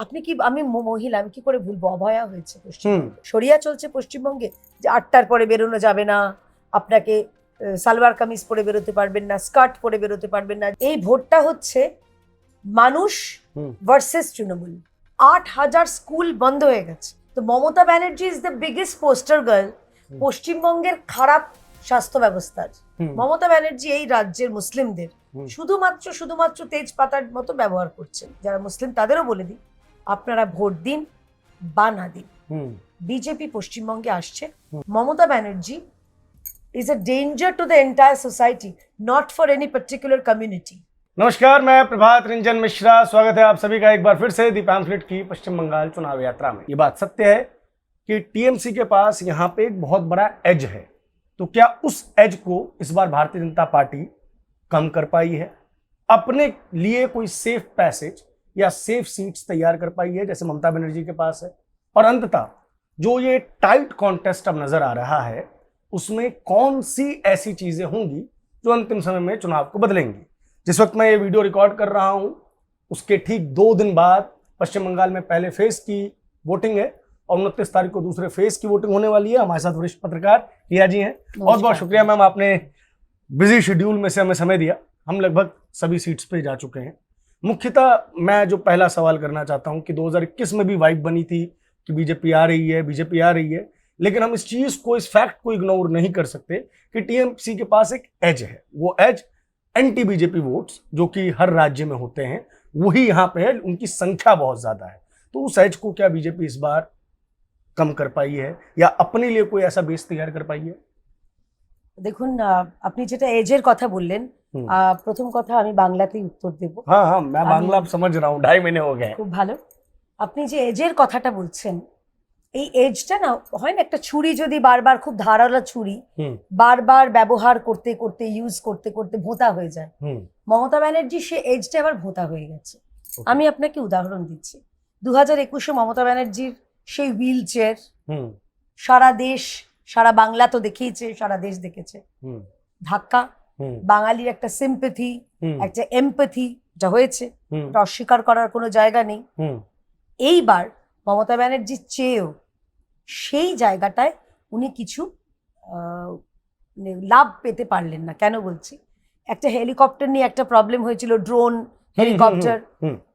আপনি কি আমি মহিলা আমি কি করে ভুলবো অভয়া হয়েছে পশ্চিমবঙ্গে শরিয়া চলছে পশ্চিমবঙ্গে যে 8টার পরে বেরোনো যাবে না আপনাকে সালোয়ার কামিজ পরে বেরোতে পারবেন না স্কার্ট পরে বেরোতে পারবেন না এই ভোটটা হচ্ছে মানুষ ভার্সেস তৃণমূল 8,000 স্কুল বন্ধ হয়ে গেছে তো Mamata Banerjee is the biggest poster girl পশ্চিমবঙ্গের খারাপ স্বাস্থ্য ব্যবস্থার মমতা ব্যানার্জি এই রাজ্যের মুসলিমদের শুধুমাত্র তেজপাতার মতো ব্যবহার করছেন যারা মুসলিম তাদেরও বলে দিই আপনারা ভোট দিন বা না দিন বিজেপি পশ্চিমবঙ্গে আসছে Mamata Banerjee is a danger to the entire society, not for any particular community. नमस्कार, मैं प्रभात रंजन मिश्रा। स्वागत है आप सभी का एक बार फिर से दी पैम्फलेट की पश्चिम बंगाल चुनाव यात्रा में। ये बात सत्य है कि टीएमसी के पास यहाँ पे एक बहुत बड़ा एज है, तो क्या उस एज को इस बार भारतीय जनता पार्टी कम कर पाई है, अपने लिए कोई सेफ पैसेज या सेफ सीट्स तैयार कर पाई है जैसे ममता बनर्जी के पास है, और अंततः जो ये टाइट कॉन्टेस्ट अब नजर आ रहा है उसमें कौन सी ऐसी चीजें होंगी जो अंतिम समय में चुनाव को बदलेंगी। जिस वक्त मैं ये वीडियो रिकॉर्ड कर रहा हूं उसके ठीक 2 दिन बाद पश्चिम बंगाल में पहले फेज की वोटिंग है और 29 तारीख को दूसरे फेज की वोटिंग होने वाली है। हमारे साथ वरिष्ठ पत्रकार रिया जी हैं। बहुत बहुत शुक्रिया मैम, आपने बिजी शेड्यूल में से हमें समय दिया। हम लगभग सभी सीट्स पे जा चुके हैं। मुख्यतः मैं जो पहला सवाल करना चाहता हूं कि 2021 में भी वाइब बनी थी कि बीजेपी आ रही है, लेकिन हम इस चीज को, इस फैक्ट को इग्नोर नहीं कर सकते कि टीएमसी के पास एक एज है। वो एज एंटी बीजेपी वोट्स जो कि हर राज्य में होते हैं वही यहाँ पे है, उनकी संख्या बहुत ज्यादा है। तो उस एज को क्या बीजेपी इस बार कम कर पाई है या अपने लिए कोई ऐसा बेस तैयार कर पाई है? দেখুন আপনি যেটা এজের কথা বললেন প্রথম কথা আমি বাংলাতেই উত্তর দেব। हाँ, मैं बांग्ला समझ रहा हूँ, 2.5 महीने हो गए। খুব ভালো। আপনি যে এজের কথাটা বলছেন এই এজটা না হয় না একটা ছুরি যদি বারবার খুব ধারালো ছুরি বারবার ব্যবহার করতে করতে ইউজ করতে করতে ভোঁতা হয়ে যায়। মমতা ব্যানার্জি সে এজটা এবার ভোঁতা হয়ে গেছে। আমি আপনাকে উদাহরণ দিচ্ছি 2021-এ মমতা ব্যানার্জির সেই হুইল চেয়ার সারা দেশ, সারা বাংলা তো দেখেইছে, সারা দেশ দেখেছে। ধাক্কা, বাঙালির একটা সিম্প্যাথি, একটা এমপ্যাথি যা হয়েছে এটা অস্বীকার করার কোনো জায়গা নেই। এইবার মমতা ব্যানার্জির চেয়েও সেই জায়গাটায় উনি কিছু লাভ পেতে পারলেন না। কেন বলছি, একটা হেলিকপ্টার নিয়ে একটা প্রবলেম হয়েছিল, ড্রোন হেলিকপ্টার।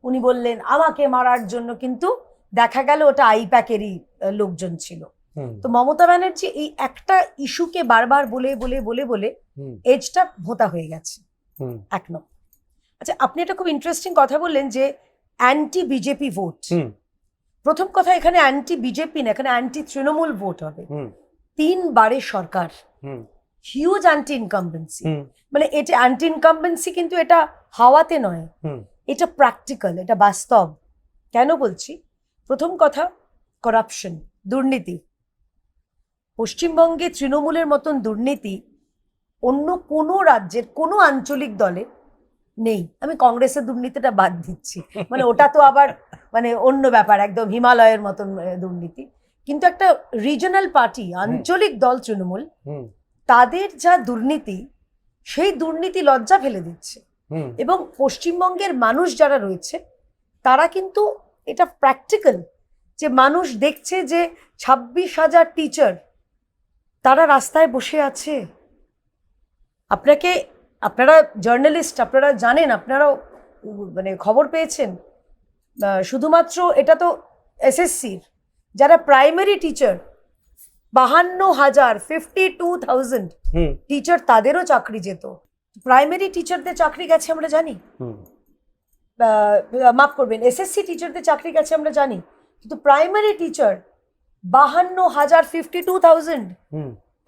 উনি বললেন আমাকে মারার জন্য, কিন্তু দেখা গেল ওটা আইপ্যাকেরই লোকজন ছিল। তো মমতা ব্যানার্জি এই একটা ইস্যুকে বারবার বলে বলে বলে বলে এজটা ভোঁতা হয়ে গেছে। এক নম্বর। আচ্ছা, আপনি একটা খুব ইন্টারেস্টিং কথা বললেন যে অ্যান্টি বিজেপি ভোট। প্রথম কথা, এখানে অ্যান্টি বিজেপি না, এখানে অ্যান্টি তৃণমূল ভোট হবে। 3 বারের সরকার, হিউজ অ্যান্টি ইনকামবেন্সি। মানে এটা অ্যান্টি ইনকামবেন্সি, কিন্তু এটা হাওয়াতে নয়, এটা প্র্যাকটিক্যাল, এটা বাস্তব। কেন বলছি, প্রথম কথা করাপশন, দুর্নীতি। পশ্চিমবঙ্গে তৃণমূলের মতন দুর্নীতি অন্য কোনো রাজ্যের কোনো আঞ্চলিক দলে নেই। আমি কংগ্রেসের দুর্নীতিটা বাদ দিচ্ছি, মানে ওটা তো আবার মানে অন্য ব্যাপার, একদম হিমালয়ের মতন দুর্নীতি। কিন্তু একটা রিজনাল পার্টি, আঞ্চলিক দল তৃণমূল, তাদের যা দুর্নীতি, সেই দুর্নীতি লজ্জা ফেলে দিচ্ছে। এবং পশ্চিমবঙ্গের মানুষ যারা রয়েছে তারা কিন্তু এটা প্র্যাকটিক্যাল, যে মানুষ দেখছে যে 26,000 টিচার তারা রাস্তায় বসে আছে। আপনারা জার্নালিস্ট, আপনারা জানেন, আপনারাও মানে খবর পেয়েছেন। শুধুমাত্র এটা তো এসএসসির যারা প্রাইমারি টিচার 52,000 52,000 টিচার, তাদেরও চাকরি যেত। প্রাইমারি টিচারদের চাকরি গেছে আমরা জানি, মাফ করবেন, এসএসসি টিচারদের চাকরি গেছে আমরা জানি, কিন্তু প্রাইমারি টিচার 52,000 52,000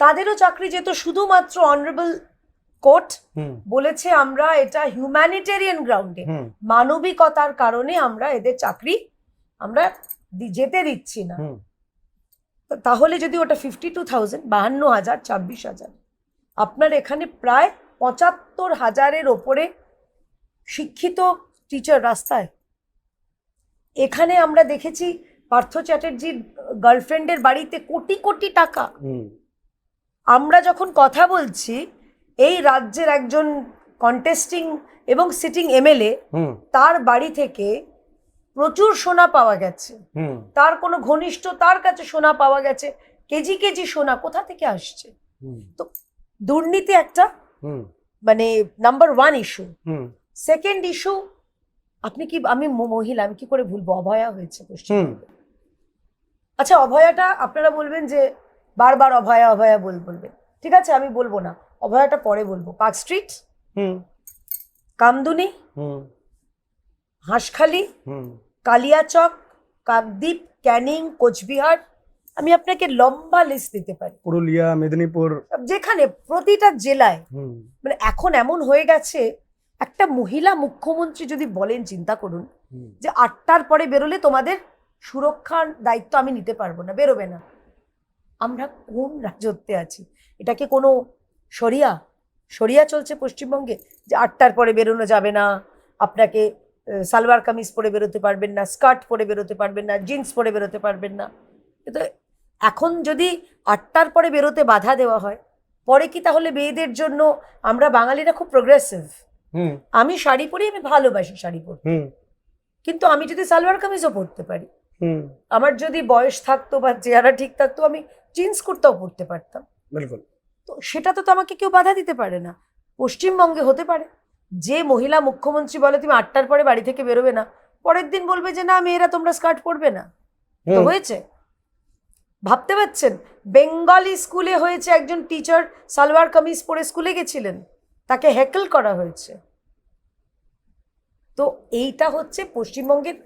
তাদেরও চাকরি যেত। শুধুমাত্র অনারেবল কোর্ট বলেছে আমরা এটা হিউম্যানিটেরিয়ান গ্রাউন্ডে, মানবিকতার কারণে আমরা এদের চাকরি আমরা যেতে দিচ্ছি না। তাহলে যদি ওটা 52,000, 52,000, 26,000, আপনার এখানে প্রায় 75,000-এর ওপরে শিক্ষিত টিচার রাস্তায়। এখানে আমরা দেখেছি পার্থ চ্যাটার্জির গার্লফ্রেন্ডের বাড়িতে কোটি কোটি টাকা। আমরা যখন কথা বলছি, এই রাজ্যের একজন কন্টেস্টিং এবং সিটিং এমএলএ, তার বাড়ি থেকে প্রচুর সোনা পাওয়া গেছে, हम्म তার কোনো ঘনিষ্ঠ তার কাছে সোনা পাওয়া গেছে, কেজি কেজি সোনা কোথা থেকে আসছে? তো দুর্নীতি একটা हम्म মানে নাম্বার 1 ইস্যু। हम्म সেকেন্ড ইস্যু, আপনি কি, আমি মহিলা, আমি কি করে ভুলবো, অভয়া হয়েছে পশ্চিমবঙ্গে। আচ্ছা, অভয়াটা আপনারা বলবেন যে বারবার অভয়া অভয়া বলবেন, ঠিক আছে আমি বলবো না, অভয়াটা পরে বলবো। পার্ক স্ট্রিট, हम्म কামদুনি, हम्म হাঁসখালি, हम्म কালিয়াচক, কাকদ্বীপ, ক্যানিং, কোচবিহার, আমি আপনাকে লম্বা লিস্ট দিতে পারি। पुरुलिया मेदिनीपुर যেখানে প্রতিটা জেলায় हम्म মানে এখন এমন হয়ে গেছে, একটা মহিলা মুখ্যমন্ত্রী যদি বলেন, চিন্তা করুন যে 8টার পরে বেরোলে তোমাদের সুরক্ষার দায়িত্ব আমি নিতে পারবো না, বেরোবে না। আমরা কোন রাজত্বে আছি? এটা কি কোনো শরিয়া শরিয়া চলছে পশ্চিমবঙ্গে যে 8টার পরে বেরোনো যাবে না, আপনাকে সালোয়ার কামিজ পরে বেরোতে পারবেন না, স্কার্ট পরে বেরোতে পারবেন না, জিন্স পরে বেরোতে পারবেন না? কিন্তু এখন যদি 8টার পরে বেরোতে বাধা দেওয়া হয়, পরে কি তাহলে মেয়েদের জন্য, আমরা বাঙালিরা খুব প্রোগ্রেসিভ, আমি শাড়ি পরি, আমি ভালোবাসি শাড়ি পরতে, কিন্তু আমি যদি সালোয়ার কামিজও পরতে পারি, আমার যদি বয়স থাকতো বা চেহারা ঠিক থাকতো, আমি জিন্স কুর্তাও পরতে পারতাম। बिल्कुल তো সেটা তো আমাকে কেউ বাধা দিতে পারে না। পশ্চিমবঙ্গে হতে পারে যে মহিলা মুখ্যমন্ত্রী বলে তুমি 8টার পরে বাড়ি থেকে বেরোবে না, পরের দিন বলবে যে না মেয়েরা তোমরা স্কার্ট পরবে না। তো হয়েছে, ভাবতে পারছেন? বেঙ্গলি স্কুলে হয়েছে, একজন টিচার সালোয়ার কামিজ পরে স্কুলে গেছিলেন, তাকে হ্যাকল করা হয়েছে। তো এইটা হচ্ছে পশ্চিমবঙ্গের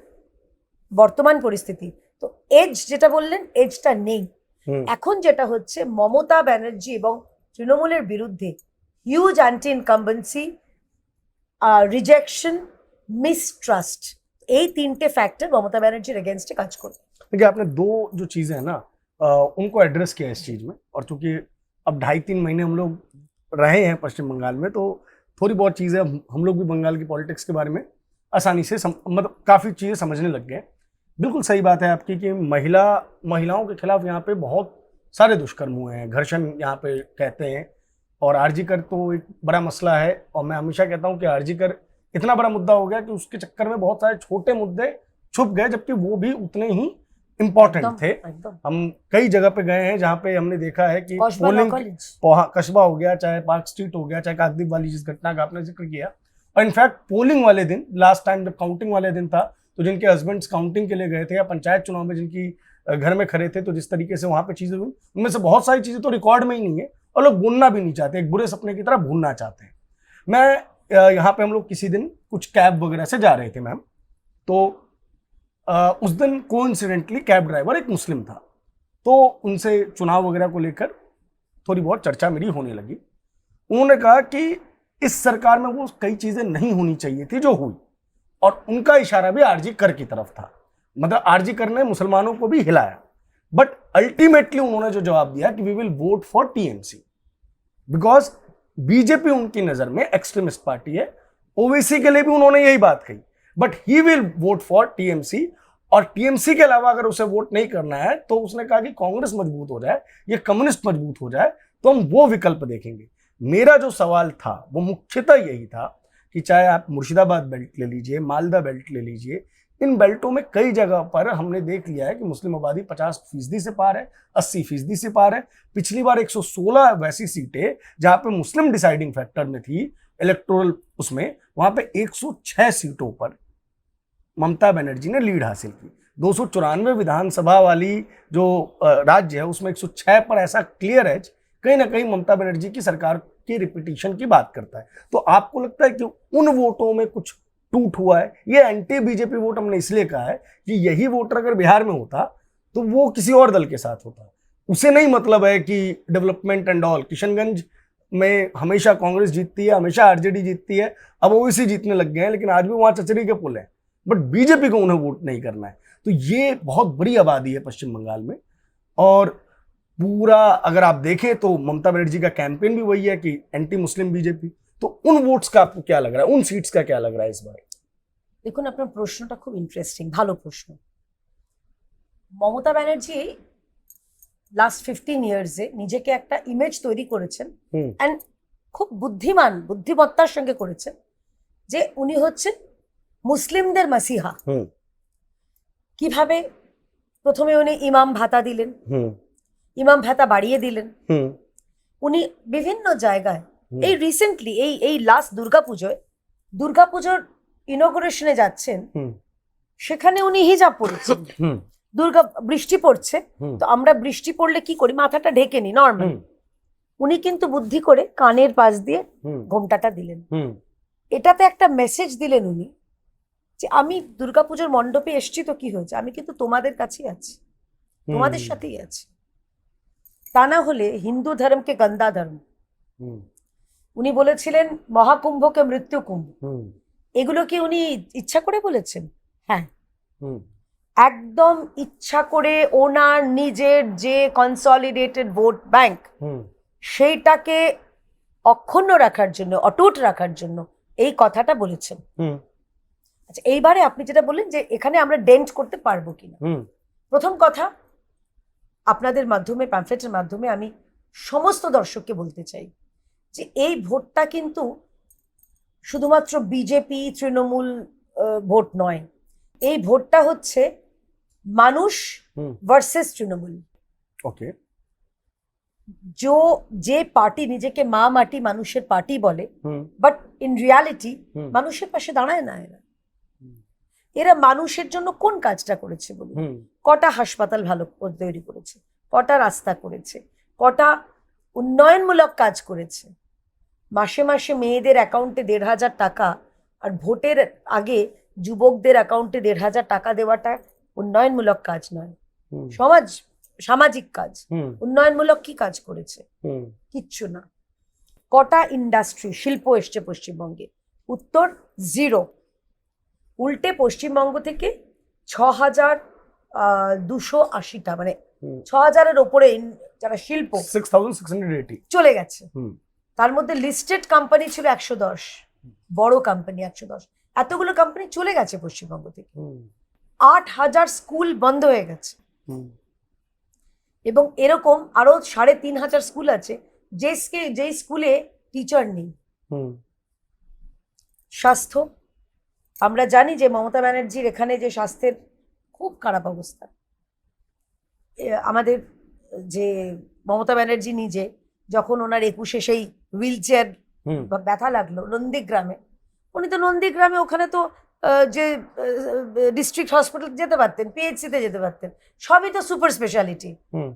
বর্তমান পরিস্থিতি। তো এজ যেটা বললেন, এজটা নেই। এখন যেটা হচ্ছে, মমতা ব্যানার্জি এবং তৃণমূলের বিরুদ্ধে huge anti incumbency, rejection, mistrust, এই 3টে ফ্যাক্টর মমতা ব্যানার্জির এগেনস্টে কাজ করবে। देखिए आपने दो जो चीजें हैं ना उनको एड्रेस किया इस चीज में, और चूंकि अब 2.5-3 महीने हम लोग रहे हैं पश्चिम बंगाल में, तो थोड़ी बहुत चीजें हम लोग भी बंगाल की पॉलिटिक्स के बारे में आसानी से मतलब काफी चीजें समझने लग गए हैं। बिल्कुल सही बात है आपकी कि महिलाओं के खिलाफ यहाँ पे बहुत सारे दुष्कर्म हुए हैं, घर्षण यहाँ पे कहते हैं, और आरजी कर तो एक बड़ा मसला है। और मैं हमेशा कहता हूँ कि आरजी कर इतना बड़ा मुद्दा हो गया कि उसके चक्कर में बहुत सारे छोटे मुद्दे छुप गए, जबकि वो भी उतने ही इम्पोर्टेंट थे। हम कई जगह पे गए हैं जहाँ पे हमने देखा है कि पोलिंग, कस्बा हो गया, चाहे पार्क स्ट्रीट हो गया, चाहे काकद्वीप वाली जिस घटना का आपने जिक्र किया, और इनफैक्ट पोलिंग वाले दिन, लास्ट टाइम जब काउंटिंग वाले दिन था, तो जिनके हस्बैंड्स काउंटिंग के लिए गए थे या पंचायत चुनाव में जिनकी घर में खड़े थे, तो जिस तरीके से वहां पे चीजें हुई, उनमें से बहुत सारी चीजें तो रिकॉर्ड में ही नहीं है, और लोग बोलना भी नहीं चाहते, एक बुरे सपने की तरह भूलना चाहते हैं। मैं यहाँ पे हम लोग किसी दिन कुछ कैब वगैरह से जा रहे थे मैम, तो उस दिन कोइंसिडेंटली कैब ड्राइवर एक मुस्लिम था, तो उनसे चुनाव वगैरह को लेकर थोड़ी बहुत चर्चा मेरी होने लगी। उन्होंने कहा कि इस सरकार में वो कई चीजें नहीं होनी चाहिए थी जो हुई, और उनका इशारा भी आरजी कर की तरफ था, मतलब आरजी कर ने मुसलमानों को भी हिलाया। बट अल्टीमेटली उन्होंने जो जवाब दिया कि we will vote for TMC, because BJP उनकी नजर में एक्सट्रीमिस्ट पार्टी है। ओवैसी के लिए भी उन्होंने यही बात कही, but he will vote for TMC, और टीएमसी के अलावा अगर उसे वोट नहीं करना है तो उसने कहा कि कांग्रेस मजबूत हो जाए, ये कम्युनिस्ट मजबूत हो जाए, तो हम वो विकल्प देखेंगे। मेरा जो सवाल था वो मुख्यतः यही था कि चाहे आप मुर्शिदाबाद बेल्ट ले लीजिए, मालदा बेल्ट ले लीजिए, इन बेल्टों में कई जगह पर हमने देख लिया है कि मुस्लिम आबादी 50% से पार है, 80% से पार है। पिछली बार 116 वैसी सीटें जहां पे मुस्लिम डिसाइडिंग फैक्टर में थी इलेक्टोरल, उसमें वहां पे 106 सीटों पर ममता बनर्जी ने लीड हासिल की। 294 विधानसभा वाली जो राज्य है उसमें 106 पर ऐसा क्लियर एज कहीं ना कहीं ममता बनर्जी की सरकार की रिपीटिशन की बात करता है। तो आपको लगता है कि उन वोटों में कुछ टूट हुआ है? ये एंटी बीजेपी वोट हमने इसलिए कहा है कि यही वोटर अगर बिहार में होता तो वो किसी और दल के साथ होता, उसे नहीं मतलब है कि डेवलपमेंट एंड ऑल। किशनगंज में हमेशा कांग्रेस जीतती है, हमेशा आरजेडी जीतती है, अब ओवैसी जीतने लग गए हैं, लेकिन आज भी वहां चचरी के पुल है, बट बीजेपी को उन्हें वोट नहीं करना है। तो ये बहुत बड़ी आबादी है पश्चिम बंगाल में, और पूरा अगर आप देखें तो ममता बनर्जी का कैंपेन भी वही है कि एंटी मुस्लिम बीजेपी। तो उन वोट्स का आपको क्या लग रहा है, उन सीट्स का क्या लग रहा है इस बार? দেখুন, আপনার প্রশ্নটা খুব ইন্টারেস্টিং, ভালো প্রশ্ন। মমতা ব্যানার্জি লাস্ট 15 ইয়ার্সে নিজেকে একটা ইমেজ তৈরি করেছেন, অ্যান্ড খুব বুদ্ধিমত্তার সঙ্গে করেছেন, যে উনি হচ্ছেন মুসলিমদের মাসিহা। কিভাবে প্রথমে উনি ইমাম ভাতা দিলেন, হুম ইমাম ভাতা বাড়িয়ে দিলেন, হুম উনি বিভিন্ন জায়গায় হুম। এই রিসেন্টলি এই লাস্ট দুর্গাপুজোর ইনগুরেশনে যাচ্ছেন, হুম সেখানে উনি হিজাব পরেছেন। হুম বৃষ্টি পড়ছে, হুম তো আমরা বৃষ্টি পড়লে কি করি, মাথাটা ঢেকে নি নর্মাল। হুম উনি কিন্তু বুদ্ধি করে কানের পাশ দিয়ে হুম ঘোমটাটা দিলেন। হুম এটাতে একটা মেসেজ দিলেন উনি, যে আমি দুর্গাপুজোর মণ্ডপে এসছি তো কি হয়েছে, আমি কিন্তু তোমাদের কাছেই আছি, তোমাদের সাথেই আছি। তা না হলে হিন্দু ধর্মকে গন্দা ধর্ম। হুম উনি বলেছিলেন মহাকুম্ভকে মৃত্যু কুম্ভ। হুম এগুলো কি উনি ইচ্ছা করে বলেছেন? হ্যাঁ, হুম একদম ইচ্ছা করে। ওনার নিজের যে কনসলিডেটেড ভোট ব্যাংক, হুম সেইটাকে অক্ষুণ্ণ রাখার জন্য, অটুট রাখার জন্য এই কথাটা বলেছেন। হুম আচ্ছা, এইবারে আপনি যেটা বললেন যে এখানে আমরা ডেন্ট করতে পারবো কিনা, হুম প্রথম কথা, আপনাদের মাধ্যমে, প্যামফ্লেটের মাধ্যমে আমি সমস্ত দর্শককে বলতে চাই যে এই ভোটটা কিন্তু শুধুমাত্র বিজেপি তৃণমূল ভোট নয়। এই ভোটটা হচ্ছে মানুষ হুম ভার্সেস তৃণমূল। ওকে যে পার্টি নিজেকে মা মাটি মানুষের পার্টি বলে, হুম বাট ইন রিয়ালিটি হুম মানুষের পাশে দাঁড়ায় না। এরা মানুষের জন্য কোন কাজটা করেছে বলুন? হুম কটা হাসপাতাল ভালো তৈরি করেছে, কটা রাস্তা করেছে, কটা উন্নয়নমূলক কাজ করেছে, মাসে মাসে মেয়েদের অ্যাকাউন্টে 1,500 টাকা, আর ভোটের আগে যুবকদের অ্যাকাউন্টে 1,500 টাকা দেওয়াটা উন্নয়নমূলক কাজ নয়, হুম সামাজিক কাজ। হুম উন্নয়নমূলক কি কাজ করেছে? হুম কিচ্ছু না। কটা ইন্ডাস্ট্রি শিল্প এসছে পশ্চিমবঙ্গে? উত্তর জিরো। উল্টে পশ্চিমবঙ্গ থেকে 6,280টা, মানে হুম 6,000-এর ওপরে যারা শিল্প 6,680 চলে গেছে। হুম তার মধ্যে লিস্টেড কোম্পানি ছিল 110, বড় কোম্পানি 110। এতগুলো কোম্পানি চলে গেছে পশ্চিমবঙ্গ থেকে। হুম 8,000 স্কুল বন্ধ হয়ে গেছে, হুম এবং এরকম আরো 3,500 স্কুল আছে যেই স্কুলে টিচার নেই। হুম স্বাস্থ্য, আমরা জানি যে মমতা ব্যানার্জির এখানে যে স্বাস্থ্যের খুব খারাপ অবস্থা। আমাদের যে মমতা ব্যানার্জি নিজে, যখন ওনার 21-এ সেই হুইল চেয়ার হুম ব্যথা লাগলো নন্দীগ্রামে, উনি তো নন্দীগ্রামে ওখানে তো যে ডিস্ট্রিক্ট হসপিটাল যেতে পারতেন, পিএইচসিতে যেতে পারতেন, সবই তো সুপার স্পেশালিটি। হুম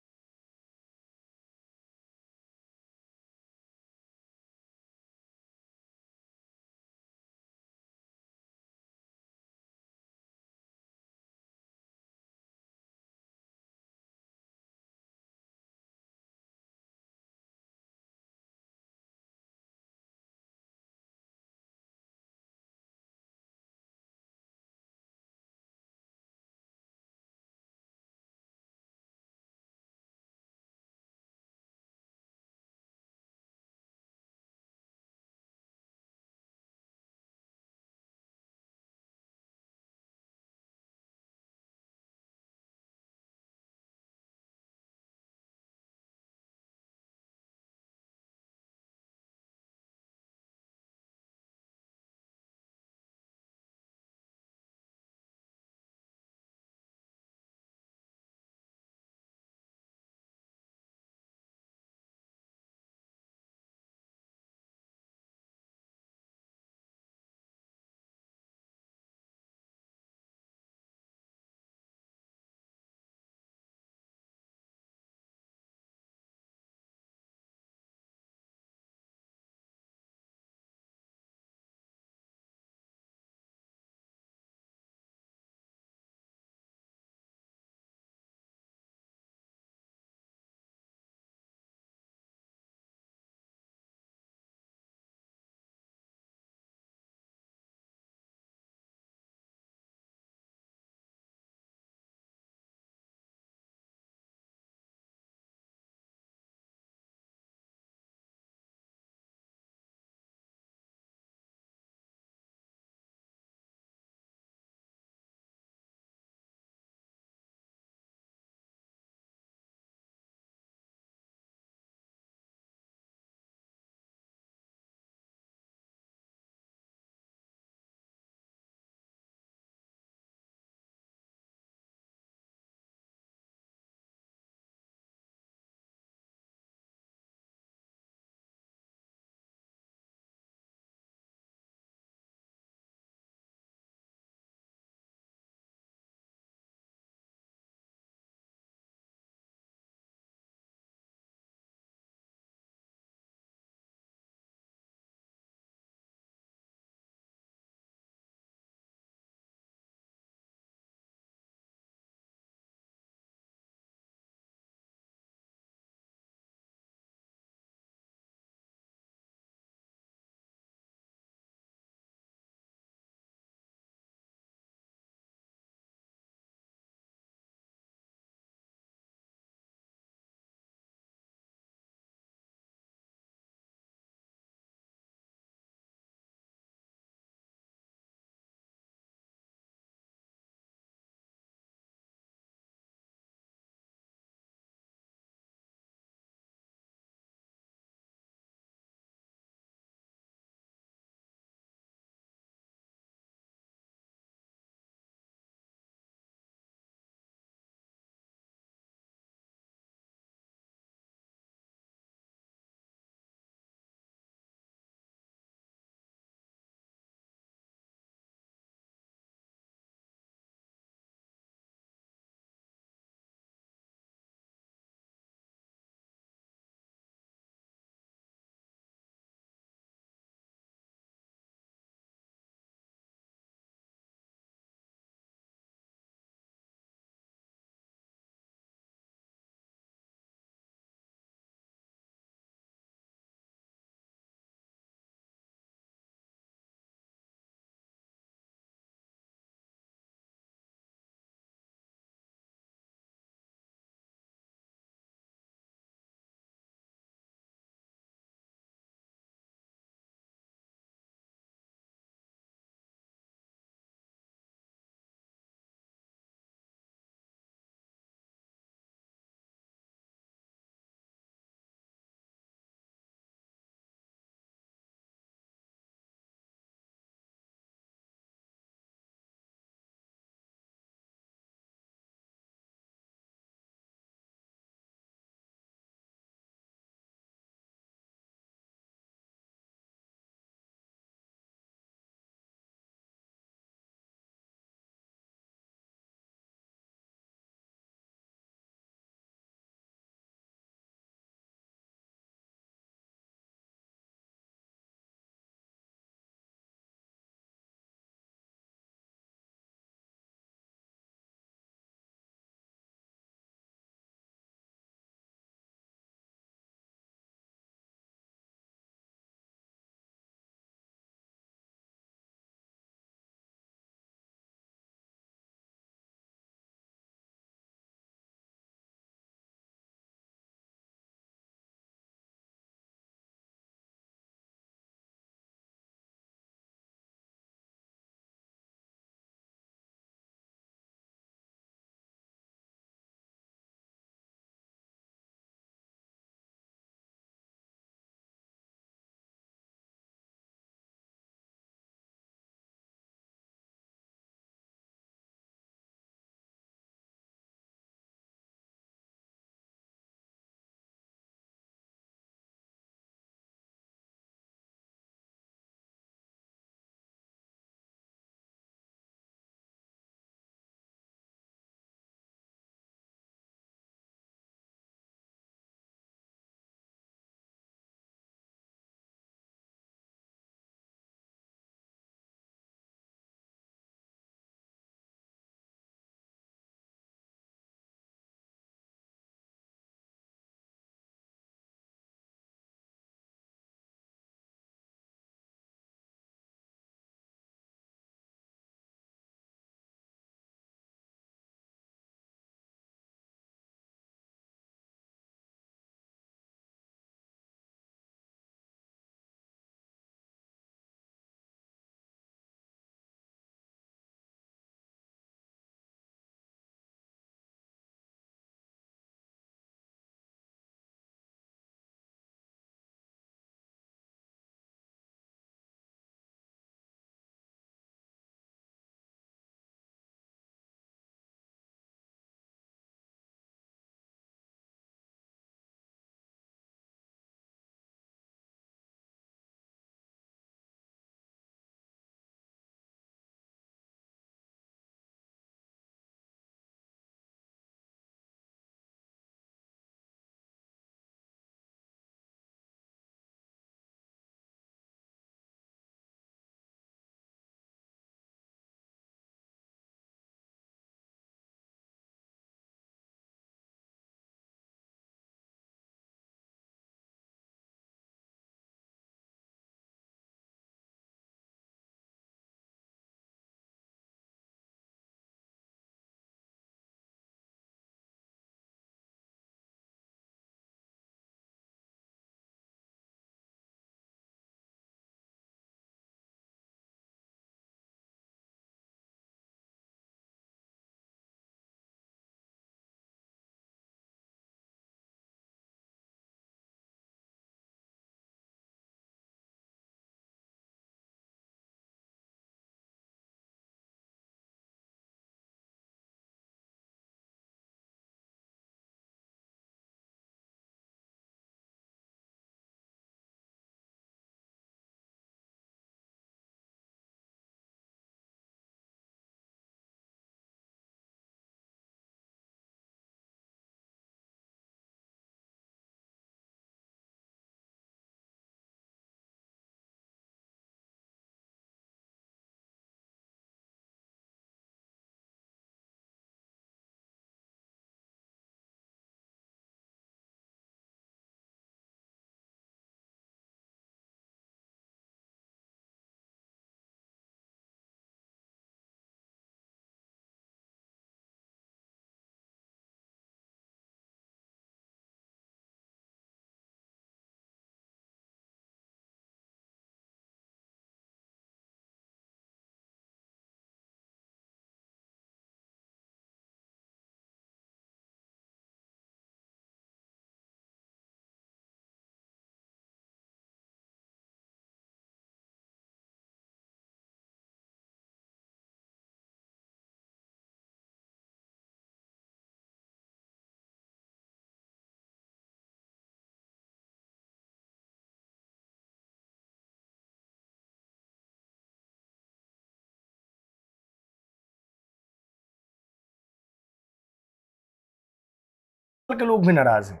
के लोग भी नाराज हैं